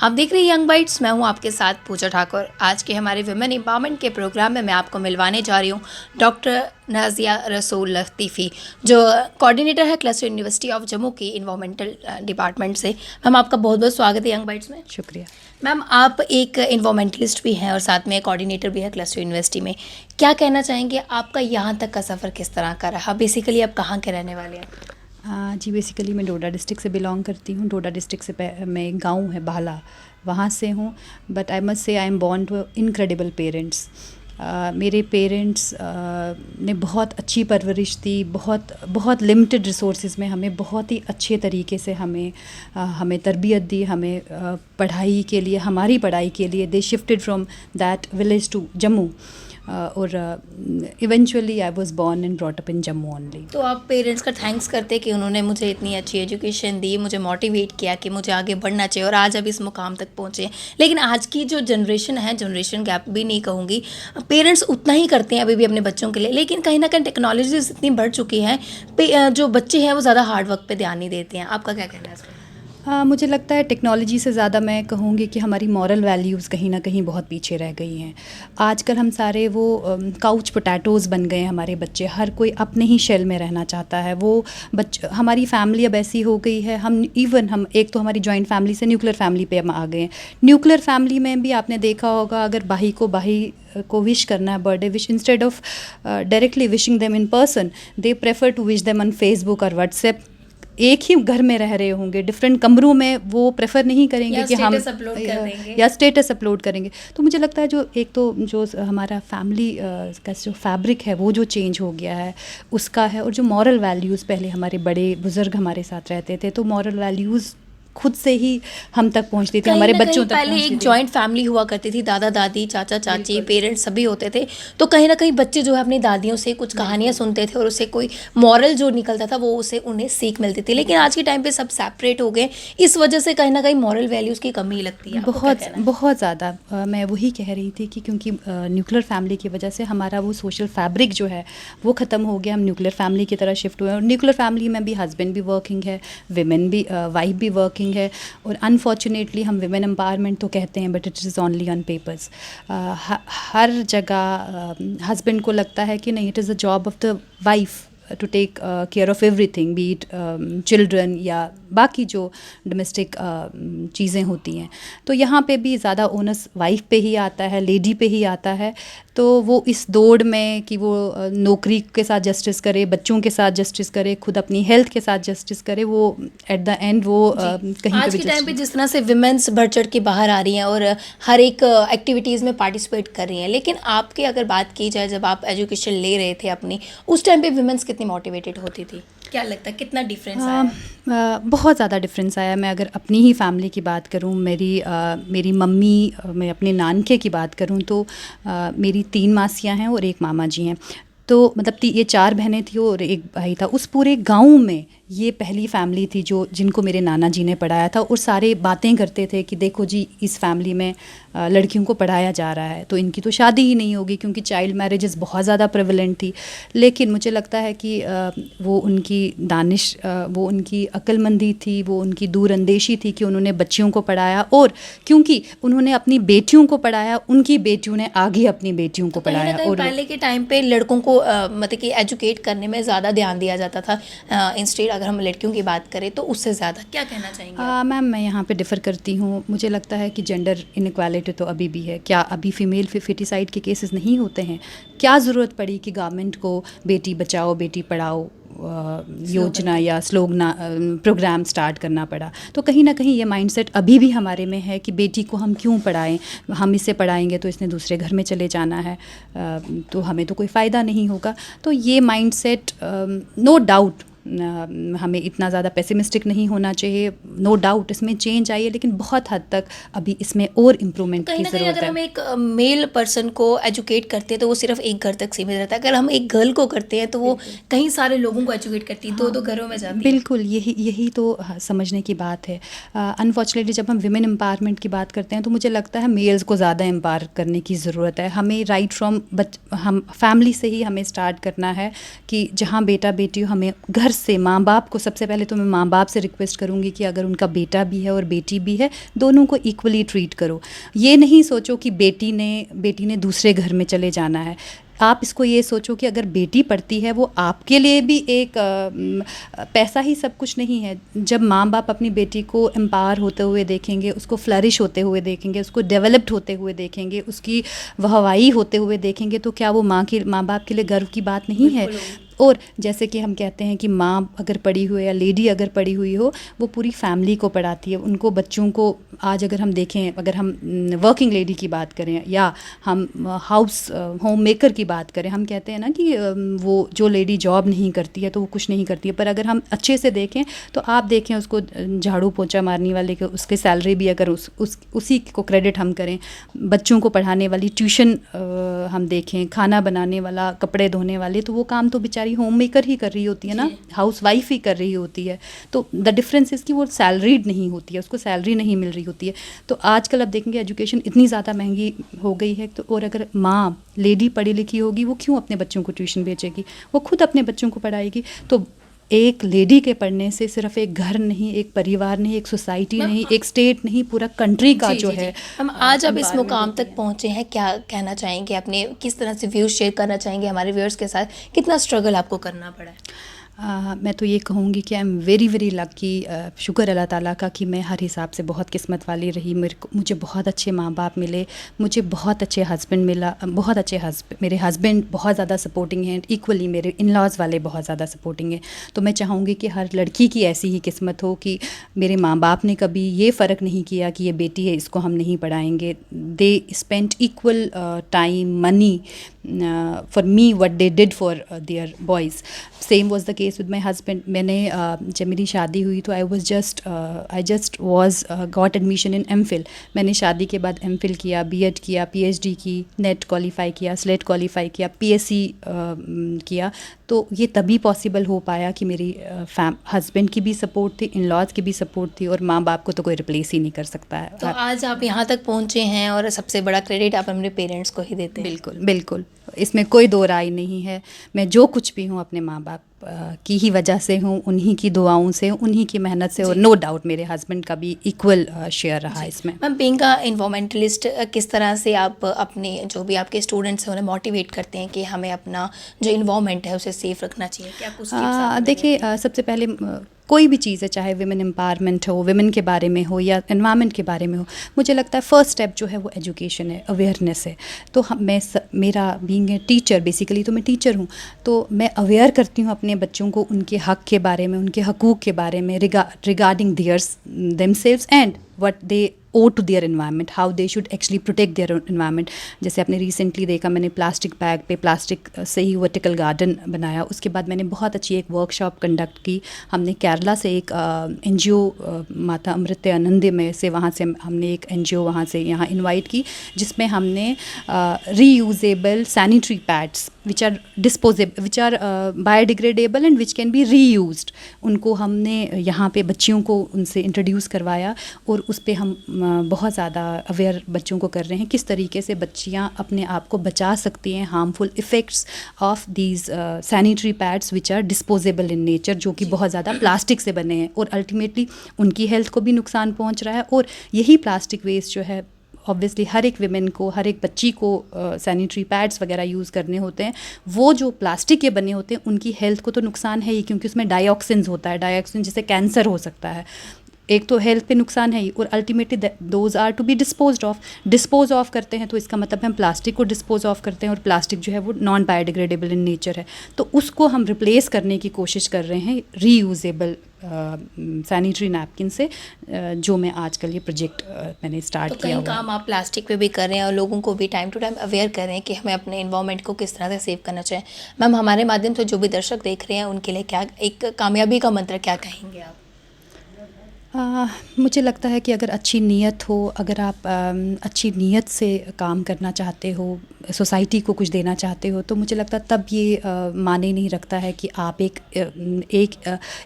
आप देख रहे हैं यंग बाइट्स, मैं हूं आपके साथ पूजा ठाकुर। आज के हमारे विमेन एम्पावरमेंट के प्रोग्राम में मैं आपको मिलवाने जा रही हूं डॉक्टर नाजिया रसूल लतीफ़ी, जो कोऑर्डिनेटर है क्लस्टर यूनिवर्सिटी ऑफ जम्मू की इन्वायरमेंटल डिपार्टमेंट से। मैम, आपका बहुत बहुत स्वागत है यंग बाइट्स में। शुक्रिया। मैम, आप एक इन्वायरमेंटलिस्ट भी हैं और साथ में कोऑर्डिनेटर भी है क्लस्टर यूनिवर्सिटी में। क्या कहना चाहेंगे, आपका यहाँ तक का सफ़र किस तरह का रहा? बेसिकली आप कहाँ के रहने वाले हैं? जी, बेसिकली मैं डोडा डिस्ट्रिक्ट से बिलोंग करती हूँ। डोडा डिस्ट्रिक्ट से मैं एक गाँव है बाला, वहाँ से हूँ। But I must say I am born to incredible parents. मेरे पेरेंट्स ने बहुत अच्छी परवरिश दी, बहुत लिमिटेड रिसोर्सेज में हमें बहुत ही अच्छे तरीके से हमें तरबियत दी। हमें पढ़ाई के लिए, हमारी पढ़ाई के लिए they shifted from that village to Jammu और eventually I was born and brought up in Jammu only. तो आप पेरेंट्स का थैंक्स करते कि उन्होंने मुझे इतनी अच्छी एजुकेशन दी, मुझे मोटिवेट किया कि मुझे आगे बढ़ना चाहिए और आज अब इस मुकाम तक पहुँचे। लेकिन आज की जो जनरेशन है, जनरेशन गैप भी नहीं कहूँगी, पेरेंट्स उतना ही करते हैं अभी भी अपने बच्चों के लिए। लेकिन कहीं ना कहीं टेक्नोलॉजीज इतनी बढ़ चुकी है, जो बच्चे हैं वो ज़्यादा हार्ड वर्क पे ध्यान नहीं देते हैं। आपका क्या कहना है इस पर? मुझे लगता है टेक्नोलॉजी से ज़्यादा मैं कहूँगी कि हमारी मॉरल वैल्यूज़ कहीं ना कहीं बहुत पीछे रह गई हैं। आजकल हम सारे वो काउच पोटैटोज़ बन गए हैं। हमारे बच्चे, हर कोई अपने ही शेल में रहना चाहता है। वो हमारी फैमिली अब ऐसी हो गई है, हम एक तो हमारी जॉइंट फैमिली से न्यूक्लियर फैमिली पे हम आ गए हैं। न्यूक्लियर फैमिली में भी आपने देखा होगा, अगर भाई को विश करना है, birthday wish, instead of directly wishing them in person, they prefer to wish them on Facebook और व्हाट्सएप। एक ही घर में रह रहे होंगे, डिफरेंट कमरों में, वो प्रेफर नहीं करेंगे कि हम या स्टेटस अपलोड करेंगे। तो मुझे लगता है जो हमारा फैमिली का जो फैब्रिक है वो जो चेंज हो गया है उसका है। और जो मॉरल वैल्यूज़, पहले हमारे बड़े बुजुर्ग हमारे साथ रहते थे तो मॉरल वैल्यूज़ खुद से ही हम तक पहुंचती थी, हमारे बच्चों तक। पहले एक जॉइंट फैमिली हुआ करती थी, दादा दादी, चाचा चाची, पेरेंट्स सभी होते थे। तो कहीं ना कहीं बच्चे जो है अपनी दादियों से कुछ कहानियां सुनते थे और उससे कोई मॉरल जो निकलता था वो उसे उन्हें सीख मिलती थी। लेकिन आज के टाइम पे सब सेपरेट हो गए, इस वजह से कहीं ना कहीं मॉरल वैल्यूज़ की कमी लगती है। बहुत ज़्यादा। मैं वही कह रही थी कि क्योंकि न्यूक्लियर फैमिली की वजह से हमारा वो सोशल फैब्रिक जो है वो ख़त्म हो गया। हम न्यूक्लियर फैमिली की तरह शिफ्ट हुए और न्यूक्लियर फैमिली में भी हस्बैंड भी वर्किंग है, विमेन भी, वाइफ भी वर्किंग है। और अनफॉर्चुनेटली हम विमेन एम्पावरमेंट तो कहते हैं, but it is only on papers. हर जगह हस्बैंड को लगता है कि नहीं, it is the job of the wife to take care of everything, be it children या बाकी जो डोमेस्टिक चीज़ें होती हैं। तो यहाँ पे भी ज़्यादा ओनस वाइफ पे ही आता है, लेडी पे ही आता है। तो वो इस दौड़ में कि वो नौकरी के साथ जस्टिस करे, बच्चों के साथ जस्टिस करे, खुद अपनी हेल्थ के साथ जस्टिस करे, वो एट द एंड वो कहीं आज के टाइम पे जिस तरह से विमेंस बढ़ चढ़ के बाहर आ रही हैं और हर एक एक्टिविटीज़ में पार्टिसिपेट कर रही हैं। लेकिन आपकी अगर बात की जाए, जब आप एजुकेशन ले रहे थे अपनी, उस टाइम पे विमेंस कितनी मोटिवेटेड होती थी? क्या लगता है कितना डिफरेंस आया? बहुत ज़्यादा डिफरेंस आया। मैं अगर अपनी ही फैमिली की बात करूं, मेरी मम्मी, मैं अपने नानके की बात करूं तो मेरी 3 मासियां हैं और 1 मामा जी हैं। तो मतलब ये 4 बहनें थी और 1 भाई था। उस पूरे गांव में ये पहली फैमिली थी जिनको मेरे नाना जी ने पढ़ाया था। और सारे बातें करते थे कि देखो जी, इस फैमिली में लड़कियों को पढ़ाया जा रहा है तो इनकी तो शादी ही नहीं होगी, क्योंकि चाइल्ड मैरिजेस बहुत ज़्यादा प्रेवलेंट थी। लेकिन मुझे लगता है कि वो उनकी दानिश, वो उनकी अक्लमंदी थी, वो उनकी दूरअंदेशी थी कि उन्होंने बच्चियों को पढ़ाया। और क्योंकि उन्होंने अपनी बेटियों को पढ़ाया, उनकी बेटियों ने आगे अपनी बेटियों को पढ़ाया। और पहले के टाइम पे लड़कों को मतलब कि एजुकेट करने में ज़्यादा ध्यान दिया जाता था, इंस्टेड अगर हम लड़कियों की बात करें तो उससे ज़्यादा। क्या कहना चाहेंगे? मैम, मैं यहाँ पे डिफ़र करती हूँ। मुझे लगता है कि जेंडर इनइक्वालिटी तो अभी भी है। क्या अभी फीमेल फिटिसाइड के केसेस नहीं होते हैं? क्या ज़रूरत पड़ी कि गवर्नमेंट को बेटी बचाओ बेटी पढ़ाओ योजना या प्रोग्राम स्टार्ट करना पड़ा? तो कहीं ना कहीं ये माइंडसेट अभी भी हमारे में है कि बेटी को हम क्यों पढ़ाएं, हम इसे पढ़ाएंगे तो इसने दूसरे घर में चले जाना है, तो हमें तो कोई फ़ायदा नहीं होगा। तो ये माइंडसेट, नो डाउट, हमें इतना ज़्यादा पेसिमिस्टिक नहीं होना चाहिए। नो डाउट इसमें चेंज आई है, लेकिन बहुत हद तक अभी इसमें और इम्प्रूवमेंट की ज़रूरत है। अगर हम एक मेल पर्सन को एजुकेट करते हैं तो वो सिर्फ एक घर तक सीमित रहता है। अगर हम एक गर्ल को करते हैं तो वो कई सारे लोगों को एजुकेट करती है, 2-2 घरों में जाती है। बिल्कुल, यही तो समझने की बात है। अनफॉर्चुनेटली जब हम विमेन एम्पावरमेंट की बात करते हैं तो मुझे लगता है मेल्स को ज़्यादा एम्पावर करने की ज़रूरत है। हमें राइट फ्रॉम हम फैमिली से ही हमें स्टार्ट करना है कि जहाँ बेटा बेटी हो, हमें घर से माँ बाप को, सबसे पहले तो मैं माँ बाप से रिक्वेस्ट करूँगी कि अगर उनका बेटा भी है और बेटी भी है, दोनों को इक्वली ट्रीट करो। ये नहीं सोचो कि बेटी ने दूसरे घर में चले जाना है। आप इसको ये सोचो कि अगर बेटी पढ़ती है, वो आपके लिए भी एक पैसा ही सब कुछ नहीं है। जब माँ बाप अपनी बेटी को एम्पावर होते हुए देखेंगे, उसको फ्लरिश होते हुए देखेंगे, उसको डेवलप्ड होते हुए देखेंगे, उसकी वाहवाही होते हुए देखेंगे, तो क्या वो माँ बाप के लिए गर्व की बात नहीं है? और जैसे कि हम कहते हैं कि माँ अगर पढ़ी हुई या लेडी अगर पढ़ी हुई हो, वो पूरी फैमिली को पढ़ाती है, उनको बच्चों को। आज अगर हम देखें, अगर हम वर्किंग लेडी की बात करें या हम होम मेकर की बात करें, हम कहते हैं ना कि वो जो लेडी जॉब नहीं करती है तो वो कुछ नहीं करती है। पर अगर हम अच्छे से देखें तो आप देखें, उसको झाड़ू पोंछा मारने वाले को उसके सैलरी भी अगर उसी को क्रेडिट हम करें, बच्चों को पढ़ाने वाली ट्यूशन हम देखें, खाना बनाने वाला, कपड़े धोने वाले, तो वो काम तो बेचारी होम मेकर ही कर रही होती है ना, हाउस वाइफ ही कर रही होती है। तो द डिफरेंस इज़ कि वो सैलरीड नहीं होती है, उसको सैलरी नहीं मिल रही होती है। तो आजकल अब देखेंगे एजुकेशन इतनी ज़्यादा महंगी हो गई है, तो और अगर माँ लेडी पढ़ी लिखी होगी, वो क्यों अपने बच्चों को ट्यूशन भेजेगी? वो खुद अपने बच्चों को पढ़ाएगी। तो एक लेडी के पढ़ने से सिर्फ एक घर नहीं, एक परिवार नहीं, एक सोसाइटी नहीं, एक स्टेट नहीं, पूरा कंट्री का जो है। हम आज अब इस मुकाम तक पहुंचे हैं, क्या कहना चाहेंगे अपने, किस तरह से व्यूज़ शेयर करना चाहेंगे हमारे व्यूअर्स के साथ? कितना स्ट्रगल आपको करना पड़ा है? मैं तो ये कहूँगी कि I am very very lucky. शुक्र अल्लाह ताला का कि मैं हर हिसाब से बहुत किस्मत वाली रही। मुझे बहुत अच्छे माँ बाप मिले, मुझे बहुत अच्छे हस्बैंड मिला, बहुत अच्छे मेरे हस्बैंड बहुत ज़्यादा सपोर्टिंग हैं, इक्वली मेरे इन लॉज़ वाले बहुत ज़्यादा सपोर्टिंग हैं। तो मैं चाहूँगी कि हर लड़की की ऐसी ही किस्मत हो कि मेरे माँ बाप ने कभी ये फ़र्क नहीं किया कि ये बेटी है, इसको हम नहीं पढ़ाएंगे। They spent equal time, money for me what they did for their boys. Same was the case with my husband. मैंने जब मेरी शादी हुई तो I just was got admission in MPhil. मैंने शादी के बाद MPhil किया, B.Ed किया, PhD की, नेट क्वालिफाई किया, स्लेट क्वालिफाई किया, PSC किया। तो ये तभी पॉसिबल हो पाया कि मेरी हस्बैंड की भी सपोर्ट थी, इन लॉज की भी सपोर्ट थी, और माँ बाप को तो कोई रिप्लेस ही नहीं कर सकता है। तो आज आप यहाँ तक पहुँचे हैं और सबसे बड़ा क्रेडिट आप अपने पेरेंट्स को ही देते हैं। बिल्कुल बिल्कुल, इसमें कोई दो राय नहीं है। मैं जो कुछ भी हूँ अपने माँ बाप की ही वजह से हूँ, उन्हीं की दुआओं से, उन्हीं की मेहनत से, और नो डाउट मेरे हस्बैंड का भी इक्वल शेयर रहा इसमें। मैम, बीइंग अ इन्वायरमेंटलिस्ट, किस तरह से आप अपने जो भी आपके स्टूडेंट्स हैं उन्हें मोटिवेट करते हैं कि हमें अपना जो इन्वायरमेंट है उसे सेफ रखना चाहिए? क्या कुछ देखिए, सबसे पहले कोई भी चीज़ है, चाहे विमेन एम्पावरमेंट हो, विमेन के बारे में हो या एनवायरनमेंट के बारे में हो, मुझे लगता है फर्स्ट स्टेप जो है वो एजुकेशन है, अवेयरनेस है। तो मेरा बीइंग ए टीचर, बेसिकली तो मैं टीचर हूँ, तो मैं अवेयर करती हूँ अपने बच्चों को उनके हक़ के बारे में, उनके हकूक़ के बारे में, regarding themselves and what they owe to their environment, how they should actually protect their environment. जैसे आपने रिसेंटली देखा, मैंने प्लास्टिक बैग पे प्लास्टिक से ही वर्टिकल गार्डन बनाया। उसके बाद मैंने बहुत अच्छी एक वर्कशॉप कंडक्ट की। हमने केरला से एक NGO माता अमृत आनंद में से, वहाँ से हमने एक NGO वहाँ से यहाँ इनवाइट की, जिसमें हमने reusable sanitary pads which are biodegradable and which can be reused, उनको हमने यहाँ पे बच्चियों को उनसे इंट्रोड्यूस करवाया, और उस पर हम बहुत ज़्यादा अवेयर बच्चों को कर रहे हैं किस तरीके से बच्चियाँ अपने आप को बचा सकती हैं harmful effects of these sanitary pads which are disposable in nature, जो कि बहुत ज़्यादा प्लास्टिक से बने हैं, और अल्टीमेटली उनकी हेल्थ को भी नुकसान पहुँच रहा है। और यही प्लास्टिक वेस्ट जो है, ऑब्वियसली हर एक विमेन को, हर एक बच्ची को सैनिटरी पैड्स वगैरह यूज़ करने होते हैं। वो जो प्लास्टिक के बने होते हैं उनकी हेल्थ को तो नुकसान है ही, क्योंकि उसमें डाइऑक्सिन्स होता है, डाइऑक्सिन जिससे कैंसर हो सकता है। एक तो हेल्थ पे नुकसान है ही, और ultimately those are to be dispose of करते हैं, तो इसका मतलब हम प्लास्टिक को डिस्पोज ऑफ करते हैं, और प्लास्टिक जो है वो नॉन बायोडिग्रेडेबल इन नेचर है, तो उसको हम रिप्लेस करने की कोशिश कर रहे हैं रीयूजेबल सैनिटरी नैपकिन से, जो मैं आजकल ये प्रोजेक्ट मैंने स्टार्ट किया हुआ। काम आप प्लास्टिक पे भी कर रहे हैं और लोगों को भी टाइम टू टाइम अवेयर कर रहे हैं कि हमें अपने इन्वायरमेंट को किस तरह से सेव करना चाहिए। मैम, हमारे माध्यम से जो भी दर्शक देख रहे हैं उनके लिए क्या एक कामयाबी का मंत्र क्या कहेंगे आप? मुझे लगता है कि अगर अच्छी नीयत हो, अगर आप अच्छी नीयत से काम करना चाहते हो, सोसाइटी को कुछ देना चाहते हो, तो मुझे लगता है तब ये माने नहीं रखता है कि आप एक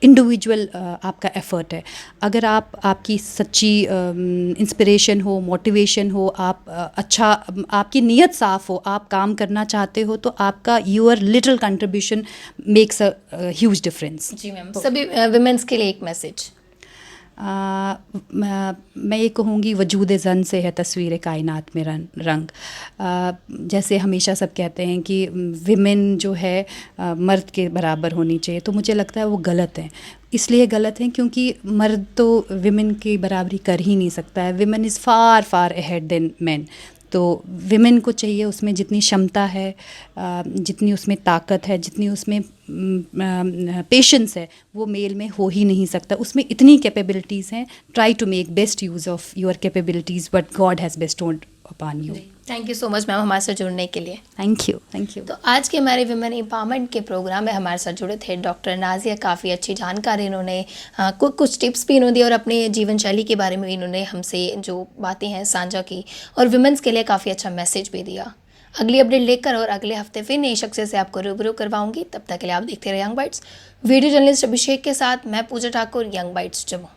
इंडिविजुअल आपका एफ़र्ट है। अगर आपकी सच्ची इंस्पिरेशन हो, मोटिवेशन हो, अच्छा आपकी नीयत साफ़ हो, आप काम करना चाहते हो, तो आपका your little contribution makes a huge difference. जी मैम, सभी विमेंस के लिए एक मैसेज। मैं ये कहूँगी वजूद ज़न से है तस्वीर कायनात में रंग। जैसे हमेशा सब कहते हैं कि विमेन जो है मर्द के बराबर होनी चाहिए, तो मुझे लगता है वो गलत है। इसलिए गलत है क्योंकि मर्द तो विमेन की बराबरी कर ही नहीं सकता है। Women is far far ahead than man. तो विमेन को चाहिए उसमें जितनी क्षमता है, जितनी उसमें ताकत है, जितनी उसमें पेशेंस है, वो मेल में हो ही नहीं सकता। उसमें इतनी कैपेबिलिटीज़ हैं। Try to make best use of your capabilities but God has bestowed upon you. Thank you so much ma'am हमारे साथ जुड़ने के लिए। Thank you. तो आज के हमारे विमेन एम्पावरमेंट के प्रोग्राम में हमारे साथ जुड़े थे डॉक्टर नाज़िया। काफ़ी अच्छी जानकारी इन्होंने, कुछ टिप्स भी इन्होंने दी और अपने जीवन शैली के बारे में भी इन्होंने हमसे जो बातें हैं साझा की, और विमेंस के लिए काफ़ी अच्छा मैसेज भी दिया। अगली अपडेट लेकर और अगले हफ्ते फिर नई शख्सियत से आपको रूबरू करवाऊंगी। तब तक के लिए आप देखते रहे यंग बाइट्स। वीडियो जर्नलिस्ट अभिषेक के साथ मैं पूजा ठाकुर, यंग बाइट्स जम्मू।